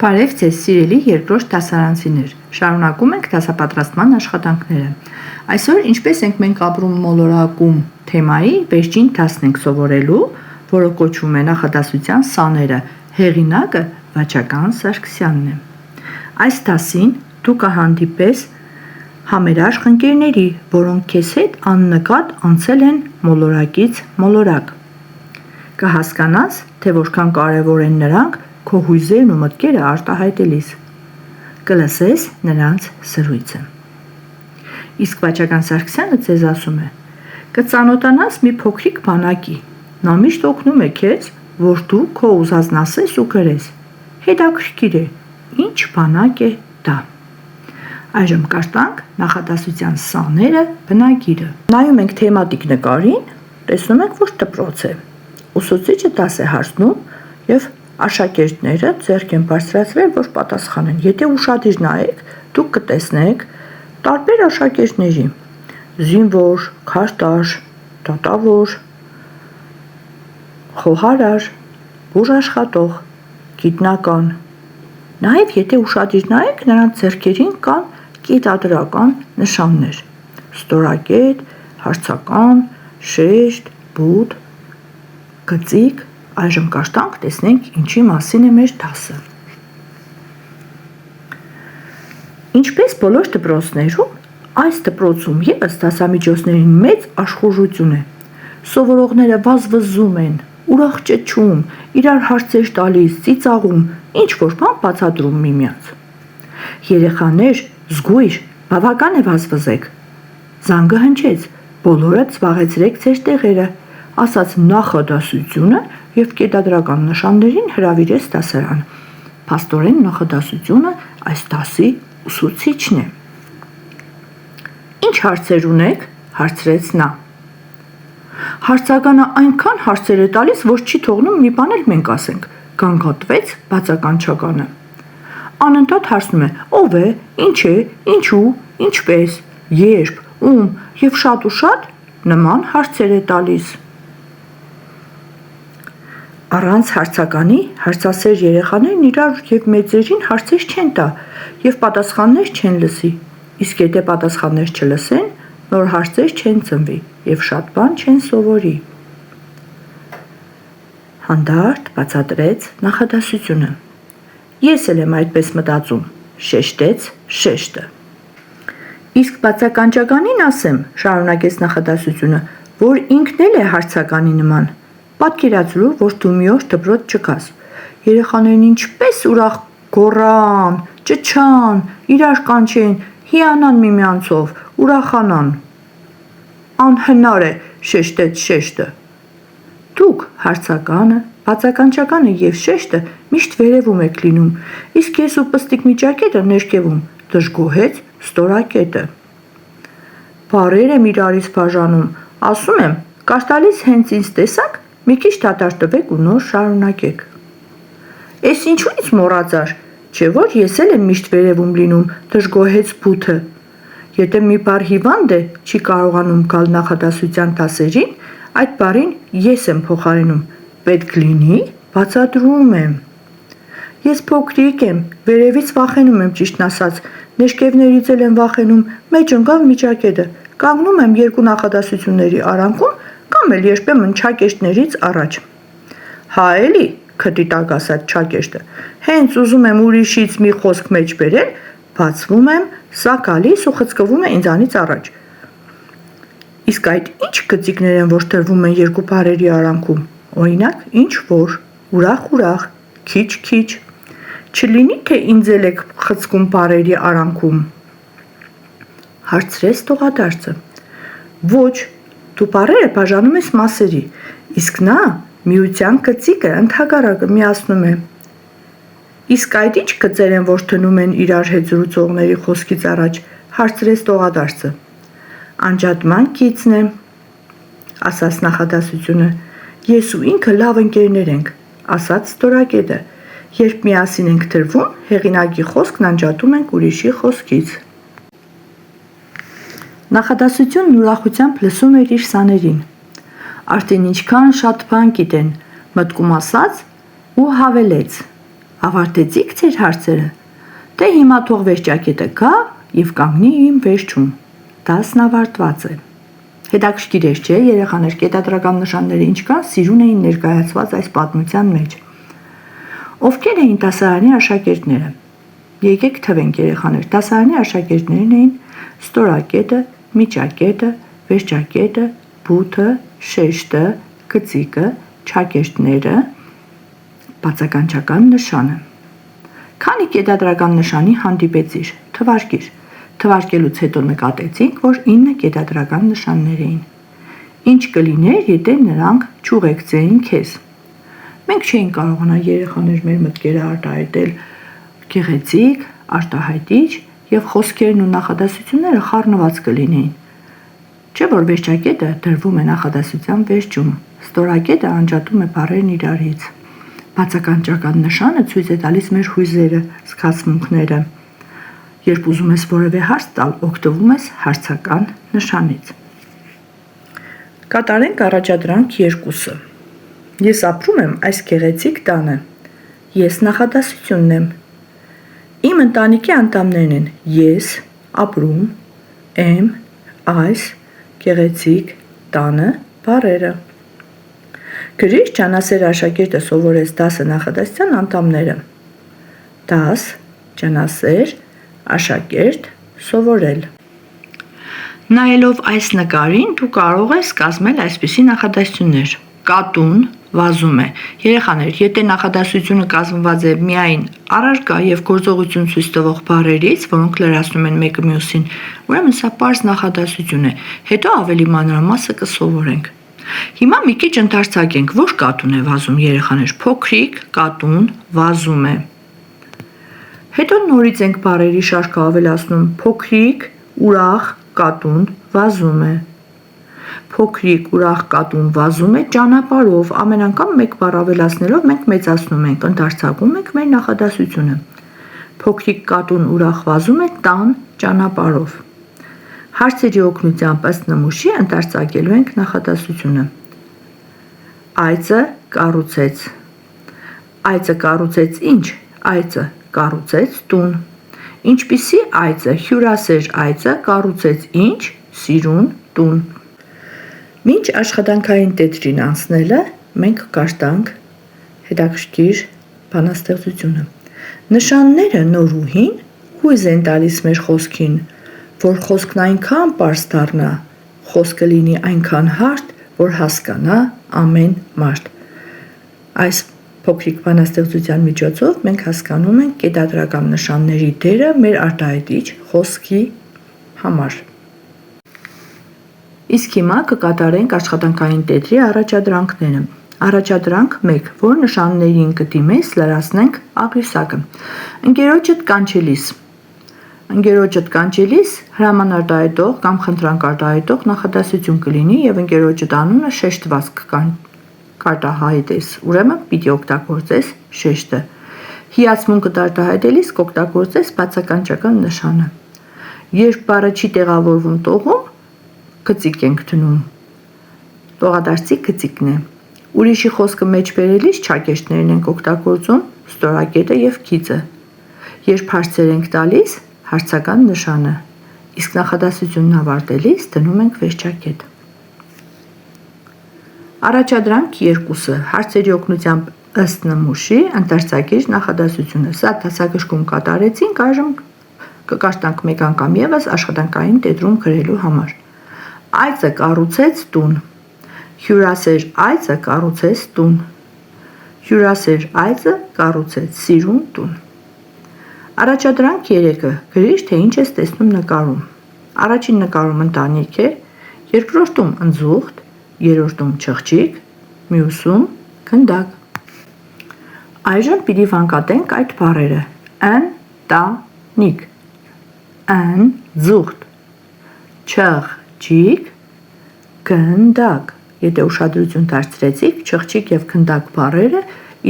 Բարև ձեզ, սիրելի երկրորդ դասարանցիներ, շարունակում ենք դասապատրաստման աշխատանքները։ Այսօր ինչպես ենք մենք ապրում մոլորակում թեմայի վերջին դասն ենք սովորելու, որը կոչվում է նախադասության սաները, հեղինակը Վաչական Սարգսյանն է։ Այս դասին դու կհանդիպես համերաշխ ընկերների, որոնք քեզ հետ աննկատ անցել են մոլորակից մոլորակ։ Կհասկանաս, թե որքան կարևոր են նրանք քո հույզերն ու մտքերը արտահայտելիս, կլսես նրանց զրույցը։ Իսկ Վաչական Սարգսյանը ձեզ ասում է. կծանոթանաս մի փոքրիկ բանակի, նա միշտ օգնում է քեզ, որ դու քո ուզածն ասես ու գրես, հետաքրքիր է, ինչ բանակ է դա։ Այժմ կարտանք նախադասության սաները, բնագիրը։ Նայում ենք թեմատիկ նկարին, տեսնում ենք, որ դպրոց է։ Ուսուցիչը դաս է հարցնում և աշակերտները ձեռք են բարձրացրել, որ պատասխանեն։ Եթե ուշադիր նայեք, դուք կտեսնեք տարբեր աշակերտների՝ զինվոր, քարտար, դատավոր, խոհարար, բուժաշխատող, գիտնական։ Նաև եթե ուշադիր նայեք, նրանց ձեռքերին կան կետադրական նշաններ՝ ստորակետ, հարցական, շեշտ, բութ, գծիկ։ Այժմ կարտանք, տեսնենք ինչի մասին է մեր դասը։ Ինչպես բոլոր դպրոցներում, այս դպրոցում ևս դասամիջոցներին մեծ աշխուժություն է։ Սովորողները վազվզում են, ուրախ ճչում, իրար հարցեր տալիս, ծիծաղում, ինչ-որ բան բացատրում միմյանց։ Երեխաներ, զգույշ, բավական է վազվզեք։ Զանգը հնչեց, բոլորը զբաղեցրեք ձեր տեղերը, ասաց նախադասությունը և կետադրական նշաններին հրավիրեց դասարան։ Փաստորեն նախադասությունը այս դասի ուսուցիչն է։ Ինչ հարցեր ունեք, հարցրեց նա։ Հարցականը այնքան հարցեր է տալիս, որ չի թողնում մի բան էլ մենք ասենք, գանգատվեց բացականչականը։ Անընդհատ հարցնում է, ով է, ինչ է, ինչու, ինչպես, երբ, ում և շատ ու շատ նման հարցեր է տալիս։ Առանց հարցականի հարցասեր երեխաներն իրար և մեծերին հարցեր չեն տա և պատասխաններ չեն լսի, իսկ եթե պատասխաններ չլսեն, նոր հարցեր չեն ծնվի և շատ բան չեն սովորի։ Հանդարտ բացատրեց նախադասությունը։ Ես էլ եմ այդպես մտածում, շեշտեց շեշտը։ Իսկ բացականչականին ասեմ, շարունակեց նախադասությունը, որ ինքն էլ է հարցականի նման։ Պատկերացրու, որ դու մի օր դպրոց չգաս, երեխաներն ինչպես ուրախ գոռան, ճչան, իրար կանչեն, հիանան միմյանցով, ուրախանան։ Անհնար է, շեշտեց շեշտը։ Դուք հարցականը, բացականչականը և շեշտը միշտ վերևում եք լինում, իսկ ես ու պստիկ միջակետը ներքևում, դժգոհեց ստորակետը։ Բառեր եմ իրարից բաժանում, ասում եմ, կարդալիս հենց ինձ տեսաք, մի քիչ դադար տվեք ու նոր շարունակեք։ Էս ինչու՞ց մոռացար, չէ՞ որ ես էլ եմ միշտ վերևում լինում, դժգոհեց բութը։ Եթե մի բառ հիվանդ է, չի կարողանում գալ նախադասության դասերին, այդ բառին ես եմ փոխարինում, պետք լինի, բացատրում եմ։ Ես փոքրիկ եմ, վերևից վախենում եմ, ճիշտն ասած, ներքևներից էլ եմ վախենում, մեջ ընկավ միջակետը, կանգնում եմ երկու նախադասությունների արանքում կամ էլ երբեմն չակերտներից առաջ։ Հա էլի, քթի տակ ասաց չակերտը, հենց ուզում եմ ուրիշից մի խոսք մեջ բերել, բացվում եմ, սա գալիս ու խցկվում է ինձանից առաջ։ Իսկ այդ ինչ գծիկներ են, որ դրվում են երկու բառերի արանքում, օրինակ, ինչ-որ, ուրախ, քիչ, չլինի, թե ինձ էլ եք խցկում բառերի արանքում։ Հարցրեց տողադարձը։ Ոչ, դու բառերը բաժանում ես մասերի, իսկ նա միության գծիկը ընդհակառակը միացնում է։ Իսկ այդ ինչ գծեր են, որ դնում են իրար հետ զրուցողների խոսքից առաջ, հարցրեց տողադարձը։ Անջատման կիցն է, ասաց նախադասությունը, ես ու ինքը լավ ընկերներ ենք, ասաց ստորակետը, երբ միասին ենք դրվում, հեղինակի խոսքն անջատում ենք ուրիշի խոսքից։ Նախադասությունն ուրախությամբ լսում էր իր սաներին։ Արդեն ինչքան շատ բան գիտեն, մտքում ասաց ու հավելեց։ Ավարտեցիք ձեր հարցերը։ Դե հիմա թող վերջակետը գա եւ կանգնի իմ վերջում։ Դասն ավարտված է։ Հետաքրքիր է, չէ՞, երեխաներ, կետադրական նշանները ինչքան սիրուն էին ներկայացված այս պատմության մեջ։ Ովքեր էին դասարանի աշակերտները։ Եկեք թվենք, երեխաներ, դասարանի աշակերտներն էին ստորակետը, միջակետը, վերջակետը, բութը, շեշտը, գծիկը, չակերտները, բացականչական նշանը։ Քանի կետադրական նշանի հանդիպեցիր, թվարկիր։ Թվարկելուց հետո նկատեցինք, որ 9 կետադրական նշաններ էին։ Ինչ կլիներ, եթե նրանք չուղեկցեին քեզ։ Մենք չէինք կարողանա երեխաներ մեր մտքերը արտահայտել գեղեցիկ, արտահայտիչ եւ խոսքերն ու նախադասությունները խառնված կլինեին։ Չէ՞ որ վերջակետը դրվում է նախադասության վերջում, ստորակետը անջատում է բառերն իրարից։ Բացականչական նշանը ցույց է տալիս մեր հույզերը, զգացմունքները։ Երբ ուզում ես որևէ հարց տալ, օգտվում ես հարցական նշանից։ Կատարենք առաջադրանք 2-ը։ Ես ապրում եմ այս գեղեցիկ տանը։ Ես նախադասությունն եմ։ Իմ ընտանիքի անդամներն են ես, ապրում, եմ, այս, գեղեցիկ, տանը, բառերը։ Գրիր ջանասեր աշակերտը սովորեց դասը նախադասության անդամները։ Դաս, ջանասեր, աշակերտ, սովորել։ Նայելով այս նկարին դու կարող ես կազմել այսպիսի նախադասություններ։ Կատուն վազում է։ Երեխաներ, եթե նախադասությունը կազմված է միայն առարկա եւ գործողություն ցույց տվող բառերից, որոնք լրացնում են մեկը մյուսին, ուրեմն սա պարզ նախադասություն է։ Հետո ավելի մանրամասը կսովորենք։ Հիմա մի քիչ ընդարձակենք, որ կատուն է վազում, երեխաներ, փոքրիկ կատուն վազում է։ Հետո նորից ենք բառերի շարքը ավելացնում, փոքրիկ ուրախ կատուն վազում է։ Փոքրիկ ուրախ կատուն վազում է ճանապարհով, ամեն անգամ մեկ բառ ավելացնելով մենք մեծացնում ենք, ընդարձակում ենք մեր նախադասությունը։ Փոքրիկ կատուն ուրախ վազում է տան ճանապարհով։ Հարցերի օգնությամբ ըստ նմուշի ընդարձակելու ենք նախադասությունը։ Այծը կառուցեց։ Այծը կառուցեց ինչ։ Այծը կառուցեց տուն։ Ինչպիսի այծը, հյուրասեր այծը կառուցեց ինչ, սիրուն տուն։ Մինչ աշխատանքային տետրին անցնելը մենք կարդանք հետաքրքիր բանաստեղծությունը։ Նշանները նորուհին հույզ են տալիս մեր խոսքին, որ խոսքն այնքան պարզ դառնա, խոսքը լինի այնքան հարթ, որ հասկանա ամեն մարդ։ Այս փոքրիկ բանաստեղծության միջոցով մենք հասկանում ենք կետադրական նշանների դերը մեր արտահայտիչ խոսքի համար։ Իսկ հիմա կկատարենք աշխատանքային տետրի առաջադրանքները։ Առաջադրանք 1, որ նշաններին կդիմես լրացնենք աղյուսակը։ Ընկերոջդ կանչելիս։ Ընկերոջդ կանչելիս հրաման արտահայտող կամ խնդրանք արտահայտող նախադասություն կլինի եւ ընկերոջդ անունը շեշտված կարտահայտես, ուրեմն պիտի օգտագործես շեշտը։ Հիացմունքդ արտահայտելիս կօգտագործես բացականչական նշանը։ Երբ բառը չի տեղավորվում տողում, գծիկ ենք դնում։ Տողադարձի գծիկն է։ Ուրիշի խոսքը մեջ բերելիս չակերտներն ենք օգտագործում ստորակետը եւ գիծը։ Երբ հարցեր ենք տալիս, հարցական նշանը, իսկ նախադասությունն ավարտելիս դնում ենք վերջակետ։ Առաջադրանք 2-ը հարցերի օգնությամբ ըստ նմուշի ընդարձակիր նախադասությունը։ Սա դասագրքում կատարեցինք, այժմ կկարդանք մեկ անգամ եւս աշխատանքային տետրում գրելու համար։ Այծը կառուցեց տուն։ Հյուրասեր այծը կառուցեց տուն։ Հյուրասեր այծը կառուցեց սիրուն տուն։ Առաջադրանք 3-ը գրիր, թե ինչ ես տեսնում նկարում։ Առաջին նկարում ընտանիք է, երկրորդում ընձուղտ, երրորդում չղջիկ, մյուսում գնդակ։ Այժմ պիտի վանկատենք այդ բառերը։ Ընտանիք, ընձուղտ, չղջիկ, գնդակ։ Եթե ուշադրություն դարձրեցիք, չղջիկ եւ գնդակ բառերը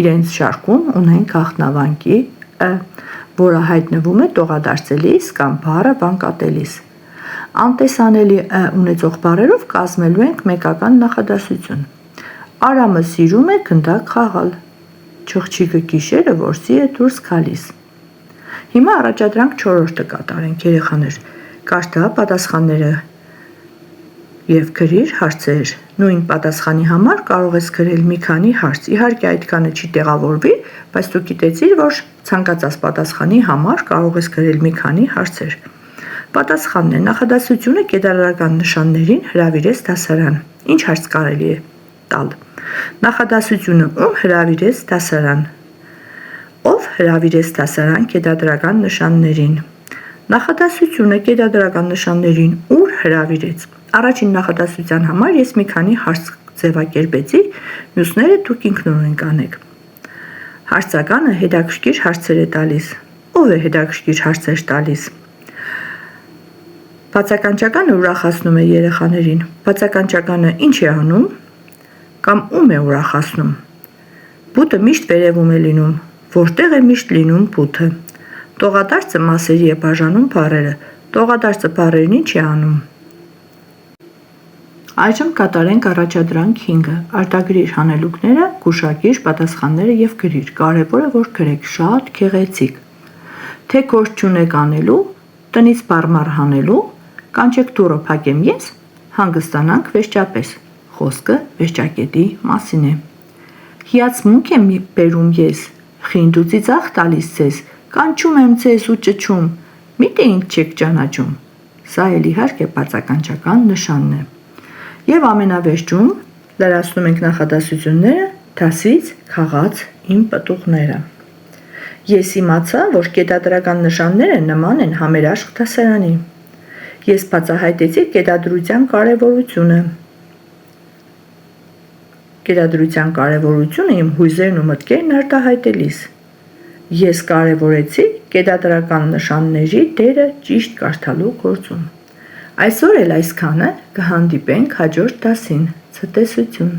իրենց շարքում ունեն գաղտնավանկի ը, որը հայտնվում է տողադարձելիս կամ բառը վանկատելիս։ Անտեսանելի ը ունեցող բառերով կազմելու ենք մեկական նախադասություն։ Արամը սիրում է գնդակ խաղալ։ չղջիկը գիշերը որսի է դուրս գալիս։ Հիմա առաջադրանք 4-րդը կատարենք, երեխաներ։ Կարդա պատասխանները և գրիր հարցեր։ Նույն պատասխանի համար կարող ես գրել մի քանի հարց։ Իհարկե այդքանը չի տեղավորվի, բայց դու գիտեցիր, որ ցանկացած պատասխանի համար կարող ես գրել մի քանի հարցեր։ Պատասխանն է. նախադասությունը կետադրական նշաններին հրավիրեց դասարան։ Ինչ հարց կարելի է տալ։ Նախադասությունը ում հրավիրեց դասարան։ Ով հրավիրեց դասարան կետադրական նշաններին։ Նախադասությունը կետադրական նշաններին ուր հրավիրեց։ Առաջին նախադասության համար ես մի քանի հարց ձևակերպեցի, մյուսները դուք ինքնուրույն կանեք։ Հարցականը հետաքրքիր հարցեր է տալիս։ Ով է հետաքրքիր հարցեր տալիս։ Բացականչականը ուրախացնում է երեխաներին։ Բացականչականը ինչ է անում կամ ում է ուրախացնում։ Բութը միշտ վերևում է լինում։ Որտեղ է միշտ լինում բութը։ Տողադարձը մասերի է բաժանում բառերը։ Տողադարձը բառերին ինչ է անում։ Այժմ կատարենք առաջադրանք 5-ը։ Արտագրիր հանելուկները, գուշակիր պատասխանները և գրիր։ Կարևոր է, որ գրեք շատ գեղեցիկ։ Թե գործ չունեք անելու, տնից բարմառ հանելու, կանչեք դուռը փակեմ ես, հանգստանանք վերջապես։ Խոսքը վերջակետի մասին է։ Հիացմունք եմ բերում ես, խինդ ու ծիծաղ տալիս ձեզ, կանչում եմ ձեզ ու ճչում, միտե ինձ չեք ճանաչում։ Սա էլ իհարկե բացականչական նշանն է։ Եվ ամենավերջում լրացնում ենք նախադասությունները դասից քաղած իմ պտուղները։ Ես իմացա, որ կետադրական նշանները նման են համերաշխ դասարանի։ Ես բացահայտեցի կետադրության կարևորությունը։ Կետադրության կարևորությունը իմ հույզերն ու մտքերն արտահայտելիս։ Ես կարևորեցի կետադրական նշանների դերը ճիշտ կարդալու գործում։ Այսօր էլ այսքանը, կհանդիպենք հաջորդ դասին։ Ցտեսություն։